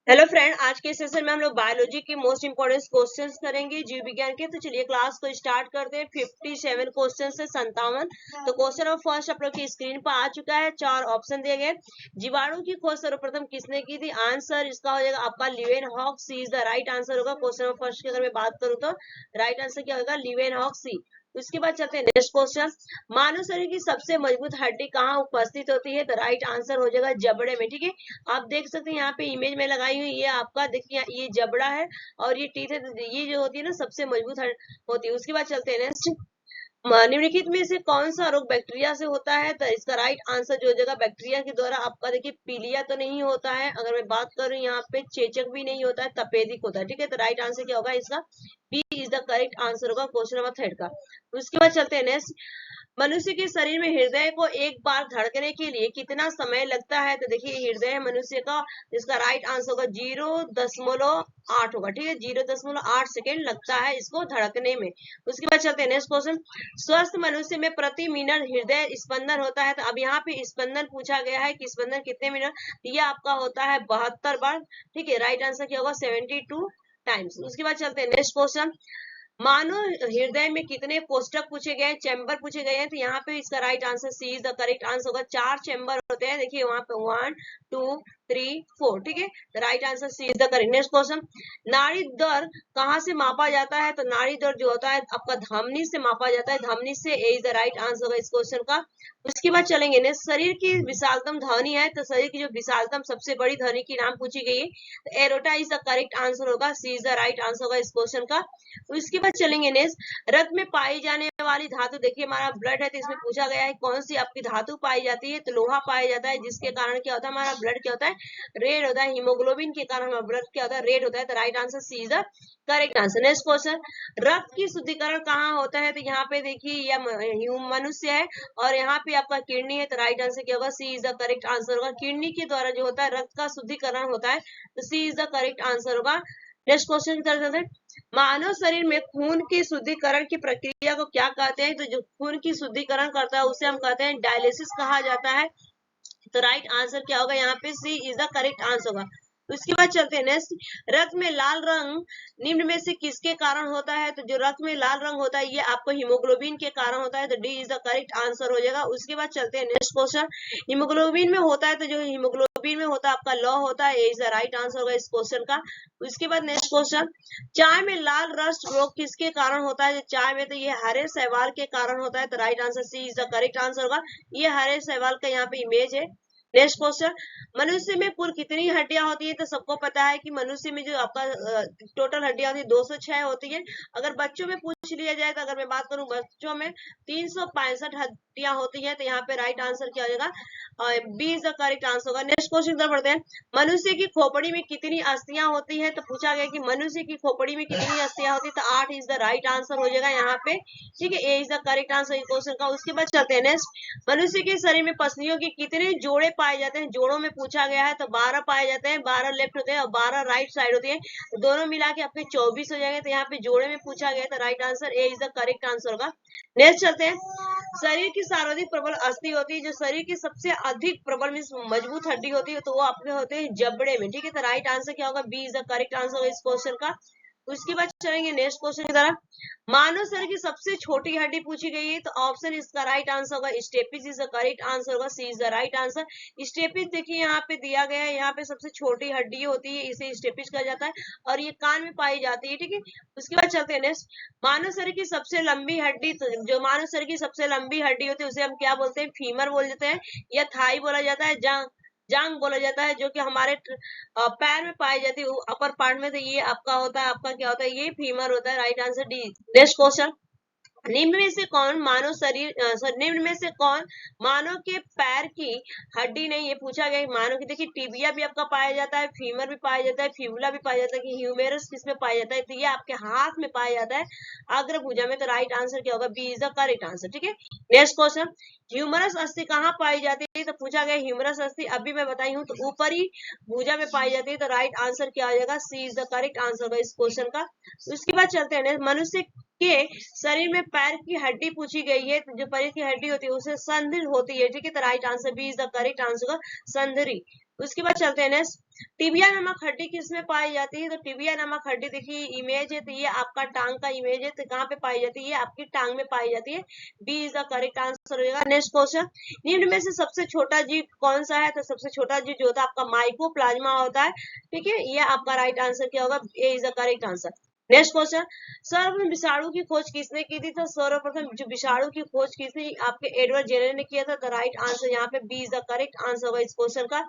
Hello friend, आज के session में हम लोग बायोलॉजी के मोस्ट इंपोर्टेंट क्वेश्चंस करेंगे, जीव विज्ञान के। तो चलिए क्लास को स्टार्ट करते हैं। 57 क्वेश्चन से 57। तो क्वेश्चन ऑफ फर्स्ट आप लोग की स्क्रीन पर आ चुका है। 4 ऑप्शन दिए गए। जीवाणु की खोज सर्वप्रथम किसने की थी? आंसर इसका हो जाएगा आपका Leeuwenhoek C is the right answer होगा। क्वेश्चन ऑफ फर्स्ट की अगर मैं बात करूँ तो राइट आंसर क्या होगा? लीवेनहॉक सी। उसके बाद चलते हैं नेक्स्ट क्वेश्चन। मानव शरीर की सबसे मजबूत हड्डी कहाँ उपस्थित होती है? तो राइट आंसर हो जाएगा जबड़े में। ठीक है, आप देख सकते हैं यहाँ पे इमेज में लगाई हुई, ये आपका देखिए ये जबड़ा है और ये टीथ है। ये जो होती है ना सबसे मजबूत होती है। उसके बाद चलते हैं नेक्स्ट। निम्नलिखित में से कौन सा रोग बैक्टीरिया से होता है? तो इसका राइट आंसर जो हो जाएगा बैक्टीरिया के द्वारा आपका देखिए पीलिया तो नहीं होता है। अगर मैं बात करूं यहाँ पे चेचक भी नहीं होता है, तपेदिक होता है। ठीक है, तो राइट आंसर क्या होगा इसका? B is the correct answer होगा क्वेश्चन नंबर 3 का। उसके बाद चलते हैं नेक्स्ट। मनुष्य के शरीर में हृदय को एक बार धड़कने के लिए कितना समय लगता है? तो देखिए हृदय है मनुष्य का, इसका राइट आंसर होगा 0.8 होगा। ठीक है, 0.8 सेकेंड लगता है इसको धड़कने में। उसके बाद चलते हैं नेक्स्ट क्वेश्चन। स्वस्थ मनुष्य में प्रति मिनट हृदय स्पंदन होता है। तो अब यहाँ पे स्पंदन पूछा गया है कि स्पंदन कितने मिनट, ये आपका होता है 72 बार। ठीक है, राइट आंसर क्या होगा? 72 टाइम्स। उसके बाद चलते हैं नेक्स्ट क्वेश्चन। मानव हृदय में कितने कोष्ठक पूछे गए, चैम्बर पूछे गए हैं? तो यहाँ पे इसका right answer C is the correct answer होगा। 4 चैम्बर होते हैं, देखिए वहां पे 1 2 3 4। ठीक है, right answer C is the correct. Next question. नाड़ी दर कहाँ से मापा जाता है? तो नाड़ी दर जो होता है आपका धमनी से मापा जाता है, धमनी से। ए इज द राइट आंसर होगा इस क्वेश्चन का। उसके बाद चलेंगे नेक्स्ट। शरीर की विशालतम ध्वनि है, तो शरीर की जो विशालतम सबसे बड़ी ध्वनि की नाम पूछी गई है, तो aorta is the correct answer होगा। C is the right answer होगा इस क्वेश्चन का। उसके बाद चलेंगे नेक्स्ट। रक्त में पाई जाने वाली धातु, देखिए हमारा ब्लड है तो इसमें पूछा गया है कौन सी आपकी धातु पाई जाती है? तो लोहा पाया जाता है, जिसके कारण क्या होता है हमारा ब्लड क्या होता है? रेड होता है। हीमोग्लोबिन के कारण हमारा ब्लड क्या होता है? रेड होता है। तो right answer C is the correct answer. Next question. रक्त की शुद्धिकरण कहाँ होता है? तो यहाँ पे देखिए यह मनुष्य है और यहाँ पे आपका किडनी है। तो राइट आंसर क्या होगा? C is the correct answer होगा। किडनी के द्वारा जो होता है रक्त का शुद्धिकरण होता है, तो सी इज द करेक्ट आंसर होगा। नेक्स्ट क्वेश्चन की तरफ चलते हैं। मानव शरीर में खून की शुद्धिकरण की प्रक्रिया को क्या कहते हैं? तो जो खून की शुद्धिकरण करता है उसे हम कहते हैं डायलिसिस कहा जाता है। तो राइट आंसर क्या होगा यहाँ पे? सी इज द करेक्ट आंसर होगा। उसके बाद चलते हैं नेक्स्ट। रक्त में लाल रंग निम्न में से किसके कारण होता है? तो जो रक्त में लाल रंग होता है ये आपको हीमोग्लोबिन के कारण होता है। तो D is the correct answer हो जाएगा। उसके बाद चलते हैं नेक्स्ट क्वेश्चन। हीमोग्लोबिन में होता है, तो जो हीमोग्लोबिन में होता है आपका लौ होता है। ए इज द राइट आंसर होगा इस क्वेश्चन का। उसके बाद नेक्स्ट क्वेश्चन। चाय में लाल रस्ट रोग किसके कारण होता है? चाय में तो ये हरे शैवाल के कारण होता है। तो right answer C is the correct answer होगा। ये हरे शैवाल का यहाँ पे इमेज है। Next question. मनुष्य में कुल कितनी हड्डियां होती है? तो सबको पता है कि मनुष्य में जो आपका टोटल हड्डियां होती है 206 होती है। अगर बच्चों में पूछ लिया जाए तो अगर मैं बात करूं बच्चों में 365 हड्डियां होती है। तो यहाँ पे राइट आंसर क्या हो जाएगा? B is the correct answer होगा। नेक्स्ट क्वेश्चन तरफ बढ़ते हैं। मनुष्य की खोपड़ी में कितनी अस्थियां होती है? तो पूछा गया कि मनुष्य की खोपड़ी में कितनी अस्थियां होती है? तो 8 इज द राइट आंसर हो जाएगा यहाँ पे। ठीक है, ए इज द करेक्ट आंसर इस क्वेश्चन का। उसके बाद चलते हैं नेक्स्ट। मनुष्य के शरीर में पसलियों के कितने जोड़े पाए जाते हैं? जोड़ों में पूछा गया है, तो 12 पाए जाते हैं। 12 लेफ्ट होते हैं और 12 राइट साइड होती है, तो दोनों मिला के आपके 24 हो जाएंगे। तो यहाँ पे जोड़े में पूछा गया था, right answer A is the correct answer होगा। नेक्स्ट चलते हैं। शरीर की सर्वाधिक प्रबल अस्थि होती है, जो शरीर की सबसे अधिक प्रबल मीन्स मजबूत हड्डी होती है, तो वो आपके होते हैं जबड़े में। ठीक है, तो राइट आंसर क्या होगा? B is the correct answer होगा इस क्वेश्चन का। उसके बाद चलेंगे नेक्स्ट क्वेश्चन की तरफ। मानव शरीर की सबसे छोटी हड्डी पूछी गई है, तो ऑप्शन इसका राइट आंसर होगा stapes is the correct answer होगा। C is the right answer. Stapes देखिए यहाँ पे दिया गया है, यहाँ पे सबसे छोटी हड्डी होती है, इसे स्टेपिस कहा जाता है और ये कान में पाई जाती है। ठीक है, उसके बाद चलते हैं नेक्स्ट। मानव शरीर की सबसे लंबी हड्डी, जो मानव शरीर की सबसे लंबी हड्डी होती है उसे हम क्या बोलते हैं? फीमर बोल देते हैं, या थाई बोला जाता है, जांग बोला जाता है, जो कि हमारे पैर में पाई जाती है अपर पार्ट में। तो ये आपका होता है, आपका क्या होता है? ये फीमर होता है। Right answer D. Next question. निम्न में से कौन मानव शरीर निम्न में से कौन मानव के पैर की हड्डी नहीं? ये पूछा गया मानव की। देखिए टिबिया भी आपका पाया जाता है, फीमर भी पाया जाता है, फिबुला भी पाया जाता है, कि ह्यूमेरस किसमें पाया जाता है? तो ये आपके हाथ में पाया जाता है, अग्रभुजा में। तो राइट आंसर क्या होगा? B is the correct answer. ठीक है, नेक्स्ट क्वेश्चन। ह्यूमरस अस्थि कहाँ पाई जाती है? तो पूछा गया ह्यूमरस अस्थि अभी मैं बताई हूँ, तो ऊपरी भुजा में पाई जाती है। तो राइट आंसर क्या आ जाएगा? सी इज द करेक्ट आंसर होगा इस क्वेश्चन का। उसके बाद चलते हैं मनुष्य के शरीर में पैर की हड्डी पूछी गई है, तो जो पैर की हड्डी होती है उसे संधि होती है। ठीक है, तो right answer B is the correct answer होगा, संधरी। उसके बाद चलते हैं नेक्स्ट, टिबिया नामक हड्डी किसमें पाई जाती है? तो टिबिया नामक हड्डी देखिए इमेज है, तो ये आपका टांग का इमेज है, तो कहाँ पे पाई जाती है? ये आपकी टांग में पाई जाती है। B is the correct answer होगा। नेक्स्ट क्वेश्चन, निम्न में से सबसे छोटा जीव कौन सा है? तो सबसे छोटा जीव जो होता है आपका माइकोप्लाज्मा होता है, ठीक है, ये आपका राइट आंसर क्या होगा? A is the correct answer. Next question, सर्वप्रथम विषाणु की खोज किसने की थी? तो सर्वप्रथम जो विषाणु की खोज की थी आपके एडवर्ड जेनर ने किया था, तो राइट आंसर यहाँ पे B is the correct answer होगा इस क्वेश्चन का।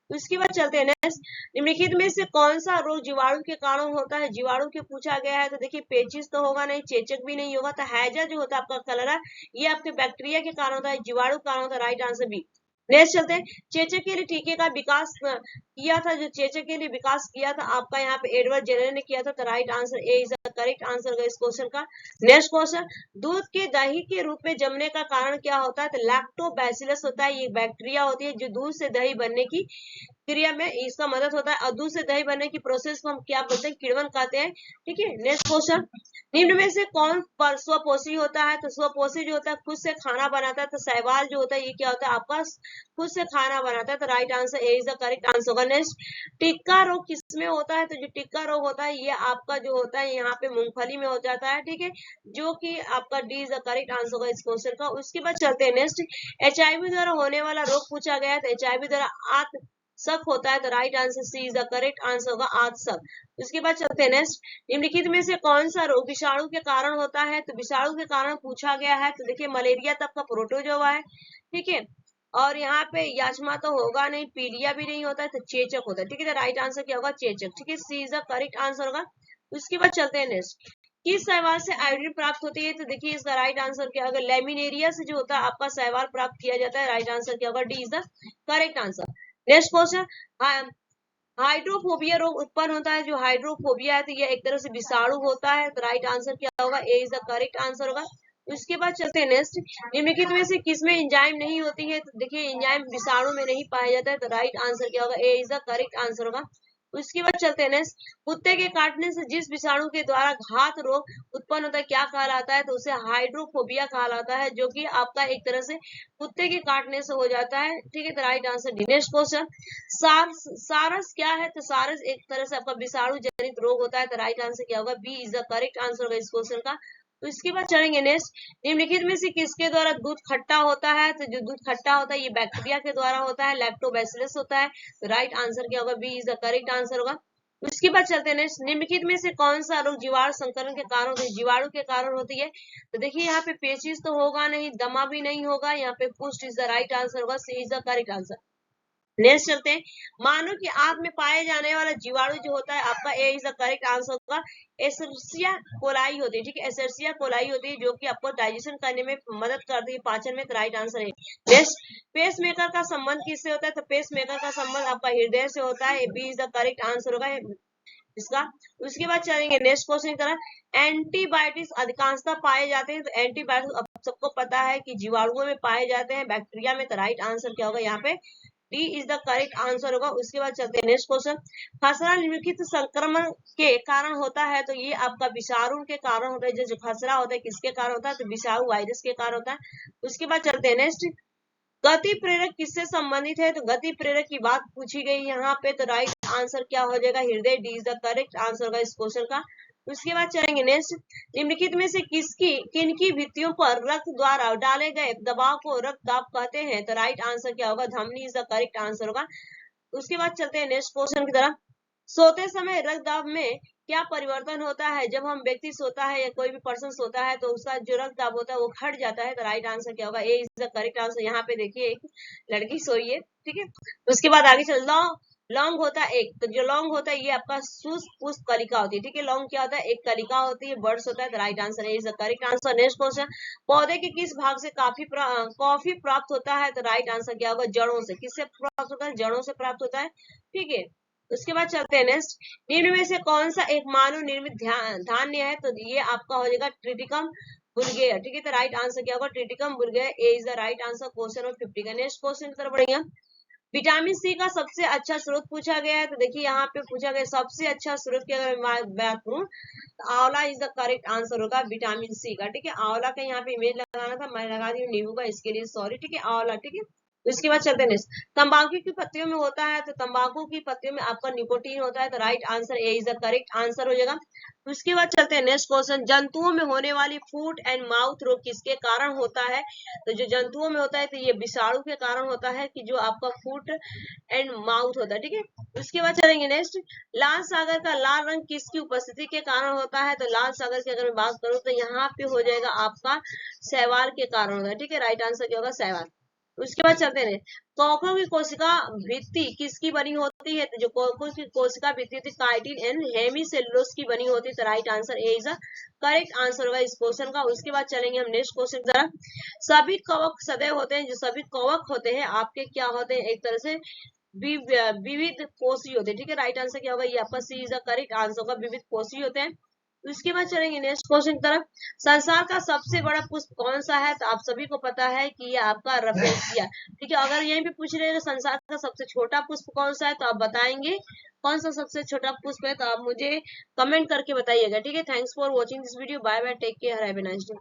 उसके बाद चलते हैं नेक्स्ट, निम्नलिखित में से कौन सा रोग जीवाणु के कारण होता है? जीवाणु के पूछा गया है, तो देखिए पेचिस तो होगा नहीं, चेचक भी नहीं होगा, तो हैजा जो होता है आपका कलरा, ये आपके बैक्टीरिया के कारण होता है, जीवाणु के कारण होता है, राइट आंसर बी। नेक्स्ट चलते हैं, चेचक के लिए टीके का विकास किया था, जो चेचक के लिए विकास किया था आपका यहाँ पे एडवर्ड जेनर ने किया था, तो right answer A is the correct answer होगा इस क्वेश्चन का। नेक्स्ट क्वेश्चन, दूध के दही के रूप में जमने का कारण क्या होता है? तो लैक्टोबैसिलस होता है, ये बैक्टीरिया होती है जो दूध से दही बनने की क्रिया में इसका मदद होता है, और दूध से दही बनने की प्रोसेस को हम क्या बोलते हैं? किण्वन कहते हैं, ठीक है। नेक्स्ट क्वेश्चन, निम्न में से कौन स्वपोषी होता है? तो स्वपोषी जो होता है खुद से खाना बनाता है, तो शैवाल जो होता है ये क्या होता है आपका? खुद से खाना बनाता है, तो right answer A is the correct answer होगा। नेक्स्ट, टिक्का रोग किसमें होता है? तो जो टिक्का रोग होता है ये आपका जो होता है यहाँ पे मूंगफली में हो जाता है, ठीक है, जो कि आपका D is the correct answer होगा इस क्वेश्चन का। उसके बाद चलते हैं नेक्स्ट, एचआईवी द्वारा होने वाला रोग पूछा गया है, तो एचआईवी द्वारा आत्म शक होता है, तो right answer C is the correct answer होगा आत्मशक। उसके बाद चलते हैं नेक्स्ट, निम्नलिखित में से कौन सा रोग विषाणु के कारण होता है? तो विषाणु के कारण पूछा गया है, तो देखिए मलेरिया तब का प्रोटोजोआ है, ठीक है, और यहाँ पे याचमा तो होगा नहीं, पीलिया भी नहीं होता है, तो चेचक होता है, ठीक है, तो राइट आंसर क्या होगा? चेचक, ठीक है, सी इज द करेक्ट आंसर होगा। उसके बाद चलते हैं नेक्स्ट, किस शैवाल से आयोडीन प्राप्त होती है? तो देखिए इसका राइट आंसर क्या होगा? लेमिनेरिया से जो होता है आपका शैवाल प्राप्त किया जाता है, राइट आंसर क्या होगा? D is the correct answer. Next question, hydrophobia रोग उत्पन्न होता है, जो हाइड्रोफोबिया है तो यह एक तरह से विषाणु होता है, तो राइट आंसर क्या होगा? A is the correct answer होगा। उसके बाद चलते हैं नेक्स्ट, निम्नलिखित में से किसमें एंजाइम नहीं होती है? तो देखिए एंजाइम विषाणु में नहीं पाया जाता है, तो राइट आंसर क्या होगा? A is the correct answer होगा। उसके बाद चलते हैं नेक्स्ट, कुत्ते के काटने से जिस विषाणु के द्वारा घात रोग उत्पन्न होता है क्या कहलाता है? तो उसे हाइड्रोफोबिया कहलाता है, जो कि आपका एक तरह से कुत्ते के काटने से हो जाता है, ठीक है, तो right answer D. Next question, सारस क्या है? तो सारस एक तरह से आपका विषाणु जनित रोग होता है, तो राइट आंसर क्या होगा? B is the correct answer होगा इस क्वेश्चन का। तो इसके बाद चलेंगे नेक्स्ट, निम्नलिखित में से किसके द्वारा दूध खट्टा होता है? तो जो दूध खट्टा होता है ये बैक्टीरिया के द्वारा होता है, लैक्टोबैसिलस होता है, तो राइट आंसर क्या होगा? B is the correct answer होगा। उसके बाद चलते हैं नेक्स्ट, निम्नलिखित में से कौन सा रोग जीवाणु संकरण के कारण होती है? जीवाणु के कारण होती है, तो देखिए यहाँ पे पेचिस तो होगा नहीं, दमा भी नहीं होगा, यहाँ पे पुष्ट इज द राइट आंसर होगा, C is the correct answer. Next चलते हैं, मानव की आंत में पाए जाने वाला जीवाणु जो होता है आपका ए इज द करेक्ट आंसर होगा, एसर्सिया कोलाई होती है, ठीक है, एसर्सिया कोलाई होती है, जो कि आपको डाइजेशन करने में मदद करती है, पाचन में, तो राइट आंसर है। नेक्स्ट, पेस मेकर का संबंध किससे होता है? तो पेस मेकर का संबंध आपका हृदय से होता है, B is the correct answer होगा इसका। उसके बाद चलेंगे नेक्स्ट क्वेश्चन की तरह, एंटीबायोटिक्स अधिकांशतः पाए जाते हैं, तो एंटीबायोटिक्स अब सबको पता है कि जीवाणुओं में पाए जाते हैं, बैक्टीरिया में, तो राइट आंसर क्या होगा यहाँ पे? D is the correct answer होगा। उसके बाद चलते हैं नेक्स्ट क्वेश्चन, खसरा निम्नलिखित संक्रमण के कारण होता है, तो ये आपका विषाणु के कारण होता है, जो खसरा होता है किसके कारण होता है? तो विषाणु वायरस के कारण होता है। उसके बाद चलते हैं नेक्स्ट, गति प्रेरक किससे संबंधित है? तो गति प्रेरक की बात पूछी गई यहाँ पे, तो राइट आंसर क्या हो जाएगा? हृदय, D is the correct answer होगा इस क्वेश्चन का। उसके बाद चलेंगे नेक्स्ट, निम्नलिखित में से किनकी भित्तियों पर रक्त द्वारा डाले गए दबाव को रक्त दाब कहते हैं? तो राइट आंसर क्या होगा? धमनी इज द करेक्ट आंसर होगा। उसके बाद चलते हैं नेक्स्ट क्वेश्चन की तरफ, सोते समय रक्त दाब में क्या परिवर्तन होता है? जब हम व्यक्ति सोता है या कोई भी पर्सन सोता है तो उसका जो रक्त दाब होता है वो घट जाता है, तो राइट आंसर क्या होगा? A is the correct answer. यहाँ पे देखिए एक लड़की सोई है, ठीक है, उसके बाद आगे चल, लौंग होता है एक, तो जो लौंग होता है ये आपका शुष्क पुष्प कलिका होती है, ठीक है, लौंग क्या होता है? एक कलिका होती है, बर्ड्स होता है, तो right answer is the correct answer. Next question, पौधे के किस भाग से कॉफी प्राप्त होता है? तो राइट आंसर क्या होगा? जड़ों से। किससे प्राप्त होता है? जड़ों से प्राप्त होता है, ठीक है। उसके बाद चलते हैं नेक्स्ट, निम्न में से कौन सा एक मानव निर्मित धान्य है? तो ये आपका हो जाएगा ट्रिटिकम बुल्गेरिया, ठीक है, तो राइट आंसर क्या होगा? Triticum Bulgaria, A is the right answer question number 50 का। नेक्स्ट क्वेश्चन की तरफ बढ़ेंगे, विटामिन सी का सबसे अच्छा स्रोत पूछा गया है, तो देखिए यहाँ पे पूछा गया सबसे अच्छा स्रोत की अगर मैं बात करूं तो आंवला इज द करेक्ट आंसर होगा विटामिन सी का, ठीक है। आंवला का यहाँ पे इमेज लगाना था, मैं लगा दी नींबू का, इसके लिए सॉरी, ठीक है, आंवला, ठीक है। उसके बाद चलते हैं नेक्स्ट, तंबाकू की पत्तियों में होता है, तो तंबाकू की पत्तियों में आपका निकोटीन होता है, तो right answer A is the correct answer हो जाएगा। उसके बाद चलते हैं नेक्स्ट क्वेश्चन, जंतुओं में होने वाली फूट एंड माउथ रोग किसके कारण होता है? तो जो जंतुओं में होता है तो ये विषाणु के कारण होता है, कि जो आपका फूट एंड माउथ होता है, ठीक है। उसके बाद चलेंगे नेक्स्ट, लाल सागर का लाल रंग किसकी उपस्थिति के कारण होता है? तो लाल सागर की अगर मैं बात करूं तो यहाँ पे हो जाएगा आपका शैवाल के कारण होता है, ठीक है। राइट आंसर क्या होगा? शैवाल। उसके बाद चलते हैं, कोकों की कोशिका भित्ति किसकी बनी होती है? तो जो कोकों की कोशिका भित्ति होती है काइटिन एंड हेमीसेलुलोज की बनी होती है, तो right answer A is correct answer होगा इस क्वेश्चन का। उसके बाद चलेंगे हम नेक्स्ट क्वेश्चन की तरफ, सभी कवक सदैव होते हैं, जो सभी कवक होते हैं आपके क्या होते हैं? एक तरह से विविध कोषी होते हैं, ठीक है। राइट आंसर क्या होगा? ये आपका सी इज द करेक्ट आंसर होगा, विविध कोषी होते हैं। उसके बाद चलेंगे नेक्स्ट क्वेश्चन की तरफ, संसार का सबसे बड़ा पुष्प कौन सा है? तो आप सभी को पता है कि ये आपका रफेसिया, ठीक है। अगर यहीं पे पूछ रहे हैं संसार का सबसे छोटा पुष्प कौन सा है, तो आप बताएंगे कौन सा सबसे छोटा पुष्प है, तो आप मुझे कमेंट करके बताइएगा, ठीक है। Thanks for watching this video, bye bye, take care, have a nice day.